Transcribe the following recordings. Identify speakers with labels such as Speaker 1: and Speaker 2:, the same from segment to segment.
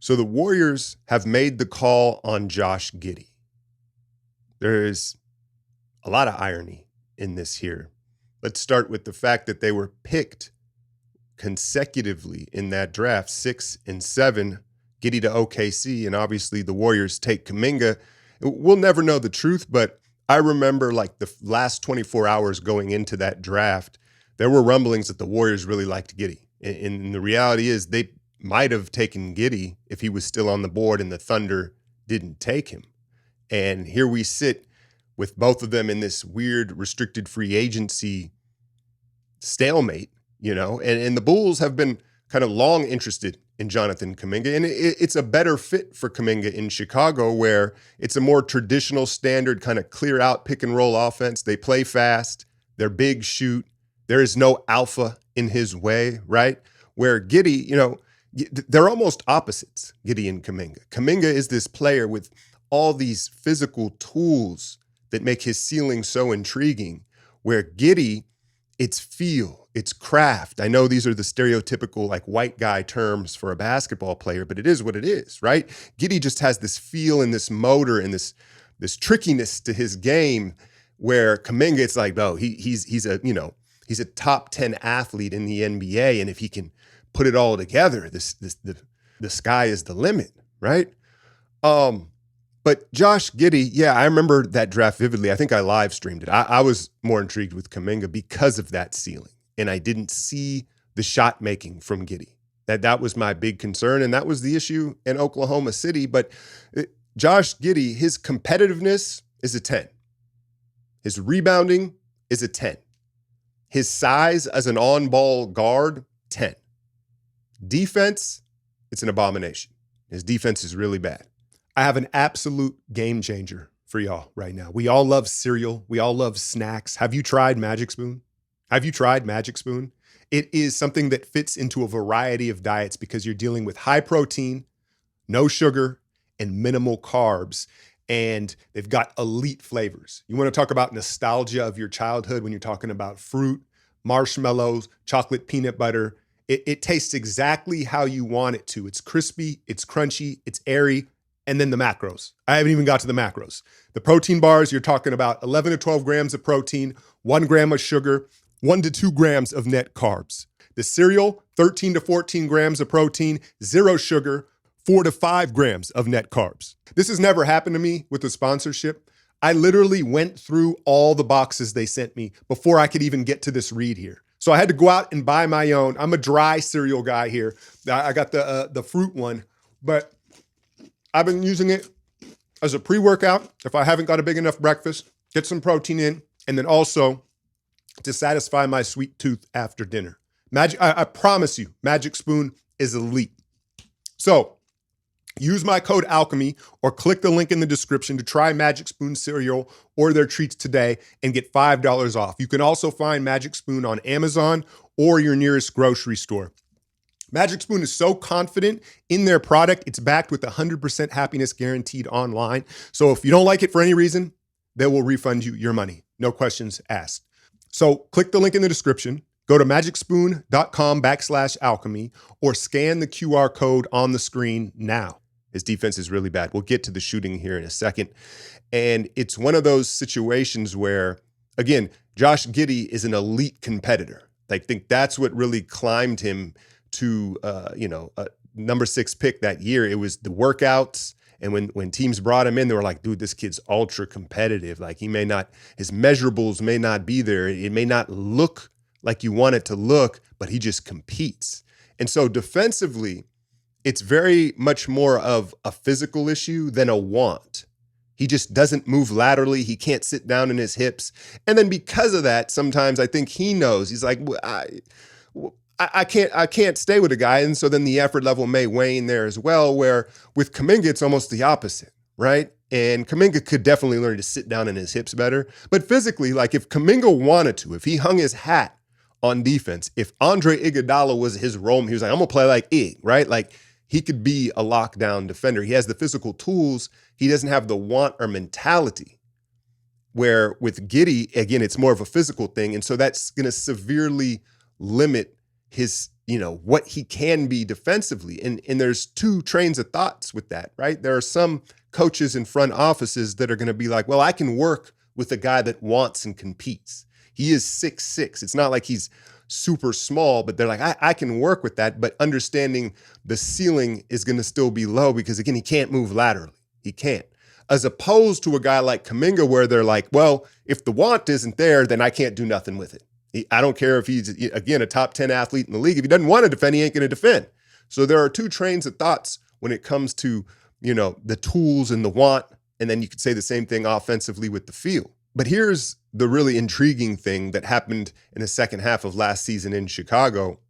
Speaker 1: So the Warriors have made the call on Josh Giddey. There's a lot of irony in this here. Let's start with the fact that they were picked consecutively in that draft, 6 and 7, Giddey to OKC, and obviously the Warriors take Kuminga. We'll never know the truth, but I remember like the last 24 hours going into that draft, there were rumblings that the Warriors really liked Giddey. And the reality is they might have taken Giddey if he was still on the board and the Thunder didn't take him. And here we sit with both of them in this weird restricted free agency stalemate, and the Bulls have been kind of long interested in Jonathan Kuminga. And it's a better fit for Kuminga in Chicago, where it's a more traditional standard kind of clear out pick and roll offense. They play fast. They're big shoot. There is no alpha in his way, right? Where Giddey, they're almost opposites, Giddey and Kuminga. Kuminga is this player with all these physical tools that make his ceiling so intriguing, where Giddey, it's feel, it's craft. I know these are the stereotypical like white guy terms for a basketball player, but it is what it is, right? Giddey just has this feel and this motor and this trickiness to his game, where Kuminga, it's like, oh, he's a top 10 athlete in the NBA, and if he can put it all together, the sky is the limit, right? But Josh Giddey, yeah, I remember that draft vividly. I think I live streamed it. I was more intrigued with Kuminga because of that ceiling, and I didn't see the shot making from Giddey. That was my big concern, and that was the issue in Oklahoma City. But Josh Giddey, his competitiveness is a 10. His rebounding is a 10. His size as an on-ball guard, 10. Defense, it's an abomination. His defense is really bad. I have an absolute game changer for y'all right now. We all love cereal. We all love snacks. Have you tried Magic Spoon? It is something that fits into a variety of diets because you're dealing with high protein, no sugar, and minimal carbs. And they've got elite flavors. You want to talk about nostalgia of your childhood when you're talking about fruit, marshmallows, chocolate peanut butter. It tastes exactly how you want it to. It's crispy, it's crunchy, it's airy. And then the macros. I haven't even got to the macros. The protein bars, you're talking about 11 to 12 grams of protein, 1 gram of sugar, 1 to 2 grams of net carbs. The cereal, 13 to 14 grams of protein, 0 sugar, 4 to 5 grams of net carbs. This has never happened to me with the sponsorship. I literally went through all the boxes they sent me before I could even get to this read here. So I had to go out and buy my own. I'm a dry cereal guy here. I got the fruit one, but I've been using it as a pre-workout. If I haven't got a big enough breakfast, get some protein in, and then also to satisfy my sweet tooth after dinner. I promise you, Magic Spoon is elite. So use my code Alchemy or click the link in the description to try Magic Spoon cereal or their treats today and get $5 off. You can also find Magic Spoon on Amazon or your nearest grocery store. Magic Spoon is so confident in their product, it's backed with 100% happiness guaranteed online. So if you don't like it for any reason, they will refund you your money. No questions asked. So click the link in the description, go to magicspoon.com/alchemy, or scan the QR code on the screen now. His defense is really bad. We'll get to the shooting here in a second. And it's one of those situations where, again, Josh Giddey is an elite competitor. I think that's what really climbed him to a number 6 pick that year. It was the workouts, and when teams brought him in, they were like, dude, this kid's ultra competitive. Like, his measurables may not be there. It may not look like you want it to look, but he just competes. And so defensively, it's very much more of a physical issue than a want. He just doesn't move laterally. He can't sit down in his hips. And then because of that, sometimes I think he knows, he's like, I can't stay with a guy. And so then the effort level may wane there as well, where with Kuminga, it's almost the opposite, right? And Kuminga could definitely learn to sit down in his hips better. But physically, like if Kuminga wanted to, if he hung his hat on defense, if Andre Iguodala was his role, he was like, I'm going to play like Ig, right? Like he could be a lockdown defender. He has the physical tools. He doesn't have the want or mentality. Where with Giddey, again, it's more of a physical thing. And so that's going to severely limit his, what he can be defensively. And there's two trains of thoughts with that, right? There are some coaches in front offices that are going to be like, well, I can work with a guy that wants and competes. He is 6'6". It's not like he's super small, but they're like, I can work with that, but understanding the ceiling is going to still be low because, again, he can't move laterally. He can't. As opposed to a guy like Kuminga where they're like, well, if the want isn't there, then I can't do nothing with it. I don't care if he's, again, a top 10 athlete in the league. If he doesn't want to defend, he ain't going to defend. So there are two trains of thoughts when it comes to, the tools and the want. And then you could say the same thing offensively with the feel. But here's the really intriguing thing that happened in the second half of last season in Chicago.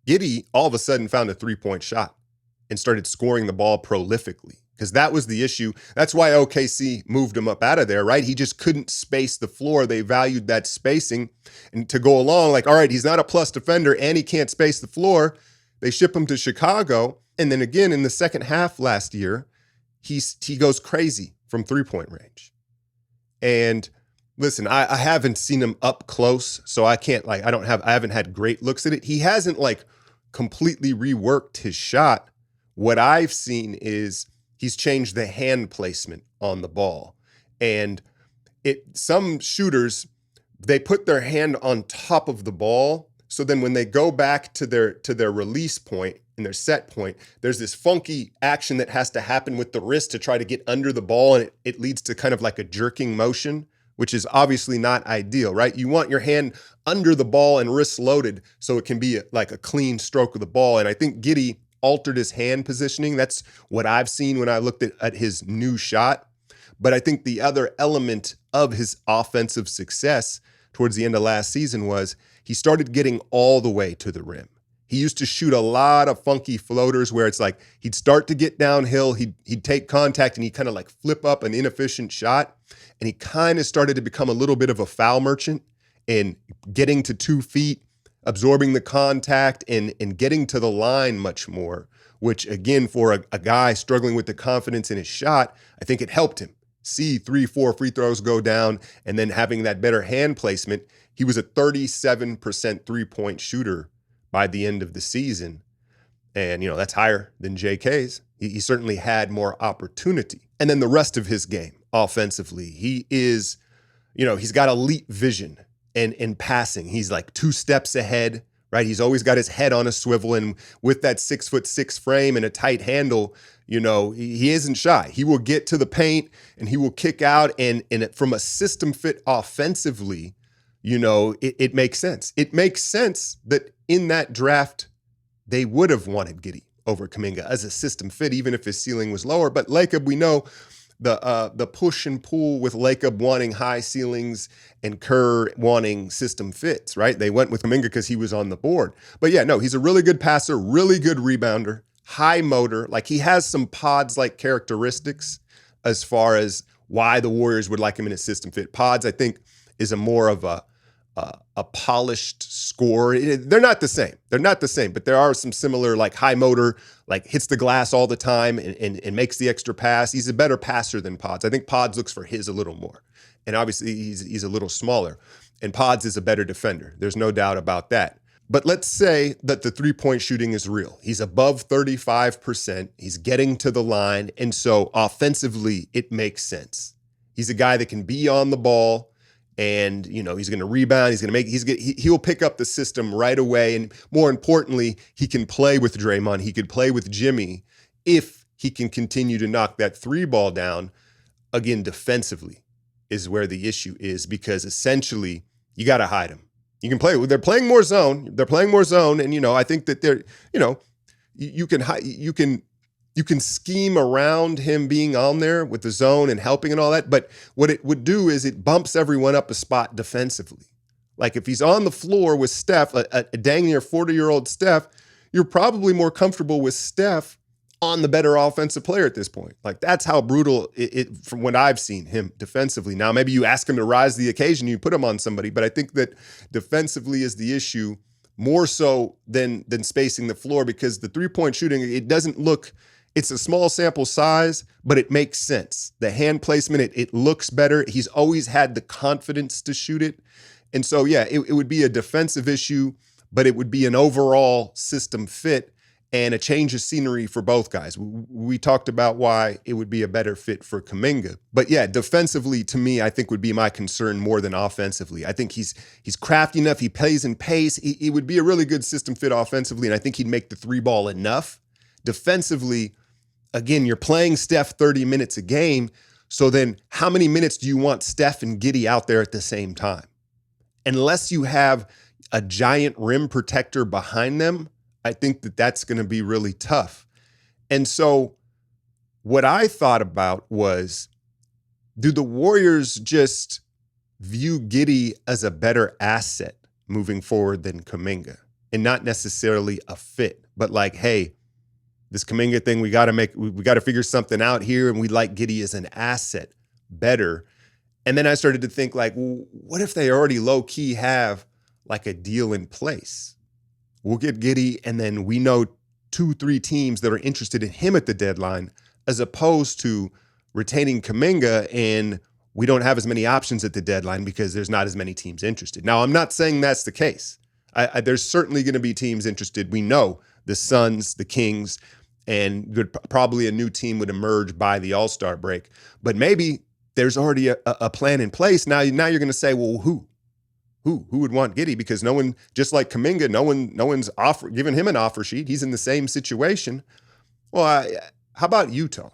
Speaker 1: Giddey all of a sudden found a three-point shot and started scoring the ball prolifically, because that was the issue. That's why OKC moved him up out of there, right? He just couldn't space the floor. They valued that spacing. And to go along, like, all right, he's not a plus defender and he can't space the floor. They ship him to Chicago. And then again, in the second half last year, he goes crazy from three-point range. And listen, I haven't seen him up close, so I can't, I haven't had great looks at it. He hasn't completely reworked his shot. What I've seen is he's changed the hand placement on the ball. And some shooters, they put their hand on top of the ball. So then when they go back to their release point and their set point, there's this funky action that has to happen with the wrist to try to get under the ball. And it leads to kind of like a jerking motion, which is obviously not ideal, right? You want your hand under the ball and wrist loaded so it can be like a clean stroke of the ball. And I think Giddey altered his hand positioning. That's what I've seen when I looked at his new shot. But I think the other element of his offensive success towards the end of last season was he started getting all the way to the rim. He used to shoot a lot of funky floaters where it's like he'd start to get downhill, he'd take contact, and he'd kind of flip up an inefficient shot. And he kind of started to become a little bit of a foul merchant and getting to 2 feet, absorbing the contact, and getting to the line much more, which, again, for a guy struggling with the confidence in his shot, I think it helped him see 3-4 free throws go down, and then having that better hand placement. He was a 37% three-point shooter by the end of the season. And, that's higher than JK's. He certainly had more opportunity. And then the rest of his game offensively, he is, he's got elite vision and passing. He's 2 steps ahead, right? He's always got his head on a swivel. And with that 6'6" frame and a tight handle, he isn't shy. He will get to the paint and he will kick out. And from a system fit offensively, it makes sense. It makes sense that in that draft, they would have wanted Giddey over Kuminga as a system fit, even if his ceiling was lower. But Lacob, we know the push and pull with Lacob wanting high ceilings and Kerr wanting system fits, right? They went with Kuminga because he was on the board. But yeah, no, he's a really good passer, really good rebounder, high motor. He has some Pods-like characteristics as far as why the Warriors would like him in a system fit. Pods, I think, is a more of a polished scorer. They're not the same. They're not the same, but there are some similar, high motor, hits the glass all the time and makes the extra pass. He's a better passer than Pods. I think Pods looks for his a little more. And obviously he's a little smaller. And Pods is a better defender. There's no doubt about that. But let's say that the three-point shooting is real. He's above 35%. He's getting to the line. And so offensively, it makes sense. He's a guy that can be on the ball. And, he's going to rebound. He'll pick up the system right away. And more importantly, he can play with Draymond. He could play with Jimmy if he can continue to knock that 3 ball down. Again, defensively is where the issue is, because essentially you got to hide him. You can play. They're playing more zone. And, I think that they're, you can scheme around him being on there with the zone and helping and all that. But what it would do is it bumps everyone up a spot defensively. If he's on the floor with Steph, a dang near 40-year-old Steph, you're probably more comfortable with Steph on the better offensive player at this point. That's how brutal it from what I've seen him defensively. Now, maybe you ask him to rise to the occasion, you put him on somebody, but I think that defensively is the issue more so than spacing the floor, because the three-point shooting, it doesn't look. It's a small sample size, but it makes sense. The hand placement, it looks better. He's always had the confidence to shoot it. And so, yeah, it would be a defensive issue, but it would be an overall system fit and a change of scenery for both guys. We talked about why it would be a better fit for Kuminga. But yeah, defensively, to me, I think would be my concern more than offensively. I think he's crafty enough. He plays in pace. He would be a really good system fit offensively, and I think he'd make the three ball enough. Defensively, again, you're playing Steph 30 minutes a game, so then how many minutes do you want Steph and Giddey out there at the same time? Unless you have a giant rim protector behind them, I think that that's going to be really tough. And so what I thought about was, do the Warriors just view Giddey as a better asset moving forward than Kuminga? And not necessarily a fit, but like, hey, this Kuminga thing, we got to figure something out here, and we like Giddey as an asset better. And then I started to think like, well, what if they already low-key have like a deal in place? We'll get Giddey, and then we know 2-3 teams that are interested in him at the deadline, as opposed to retaining Kuminga, and we don't have as many options at the deadline because there's not as many teams interested. Now, I'm not saying that's the case. There's certainly going to be teams interested. We know the Suns, the Kings, and probably a new team would emerge by the All-Star break. But maybe there's already a plan in place. Now you're going to say, well, who would want Giddey? Because no one, just like Kuminga, no one's giving him an offer sheet. He's in the same situation. Well, how about Utah?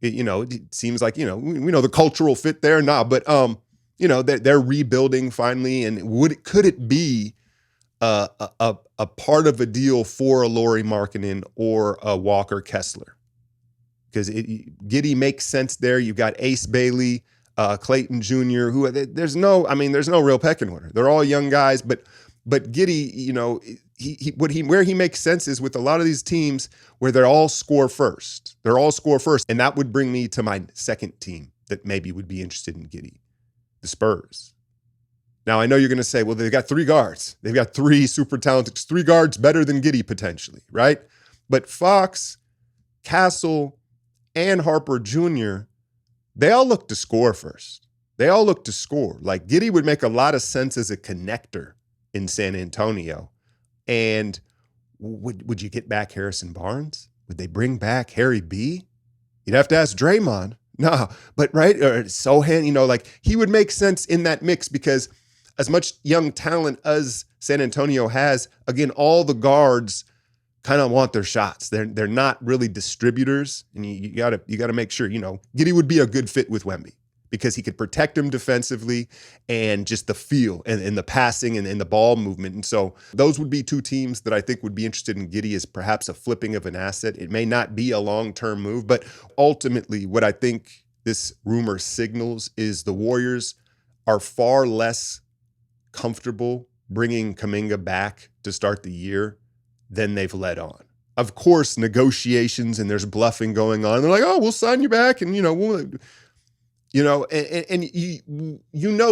Speaker 1: It seems like, we know the cultural fit there now, but they're rebuilding finally. And could it be a part of a deal for a Lauri Markkanen or a Walker Kessler? Because Giddey makes sense there. You've got Ace Bailey, Clayton Jr., who there's no real pecking order. They're all young guys, but Giddey, where he makes sense is with a lot of these teams where they're all score first. And that would bring me to my second team that maybe would be interested in Giddey, the Spurs. Now, I know you're going to say, well, they've got 3 guards. They've got 3 super talented, 3 guards better than Giddey potentially, right? But Fox, Castle, and Harper Jr., they all look to score first. Like Giddey would make a lot of sense as a connector in San Antonio. And would you get back Harrison Barnes? Would they bring back Harry B? You'd have to ask Draymond. No, but right, or Sohan, he would make sense in that mix because as much young talent as San Antonio has, again, all the guards kind of want their shots. They're not really distributors, and you gotta make sure, Giddey would be a good fit with Wemby because he could protect him defensively and just the feel and the passing and the ball movement. And so those would be 2 teams that I think would be interested in Giddey as perhaps a flipping of an asset. It may not be a long-term move, but ultimately what I think this rumor signals is the Warriors are far less comfortable bringing Kuminga back to start the year than they've let on. Of course, negotiations and there's bluffing going on. They're like, oh, we'll sign you back, and we'll,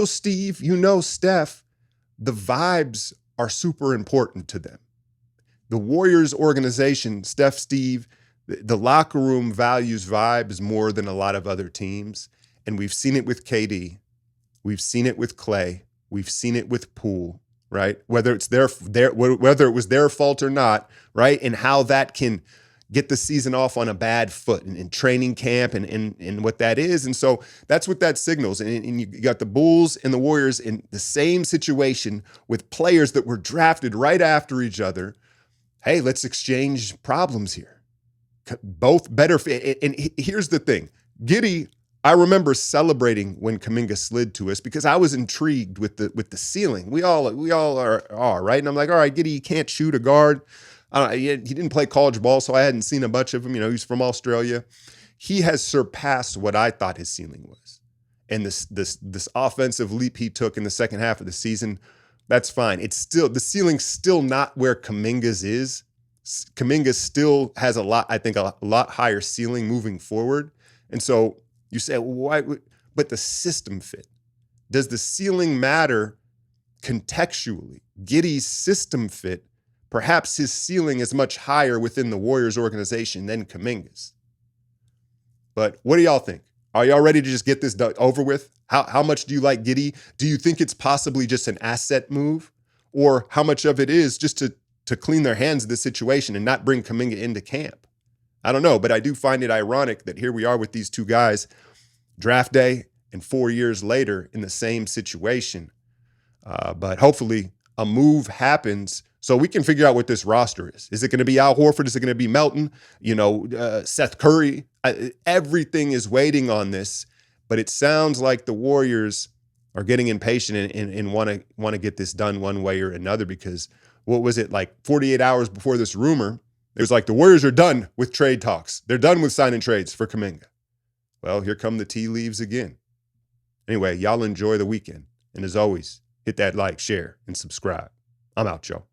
Speaker 1: Steve, Steph, the vibes are super important to them. The Warriors organization, Steph, Steve, the locker room values vibes more than a lot of other teams, and we've seen it with KD, we've seen it with Clay, we've seen it with Poole. Right? Whether it was their fault or not, right? And how that can get the season off on a bad foot in training camp and what that is. And so that's what that signals. And you got the Bulls and the Warriors in the same situation with players that were drafted right after each other. Hey, let's exchange problems here. Both better. And here's the thing. Giddey, I remember celebrating when Kuminga slid to us because I was intrigued with the ceiling. We all are, right? And I'm like, all right, Giddey, he can't shoot a guard. He didn't play college ball, so I hadn't seen a bunch of him. He's from Australia. He has surpassed what I thought his ceiling was. And this offensive leap he took in the second half of the season, that's fine. It's still, the ceiling's still not where Kuminga's is. Kuminga still has a lot higher ceiling moving forward. And so you say, well, why? But the system fit. Does the ceiling matter contextually? Giddey's system fit, perhaps his ceiling is much higher within the Warriors organization than Kuminga's. But what do y'all think? Are y'all ready to just get this over with? How much do you like Giddey? Do you think it's possibly just an asset move? or how much of it is just to clean their hands of this situation and not bring Kuminga into camp. I don't know, but I do find it ironic that here we are with these two guys, draft day and 4 years later in the same situation. But hopefully a move happens so we can figure out what this roster is. Is it going to be Al Horford? Is it going to be Melton? Seth Curry? Everything is waiting on this, but it sounds like the Warriors are getting impatient and want to get this done one way or another, because what was it, like 48 hours before this rumor, it was like the Warriors are done with trade talks. They're done with signing trades for Kuminga. Well, here come the tea leaves again. Anyway, y'all enjoy the weekend. And as always, hit that like, share, and subscribe. I'm out, y'all.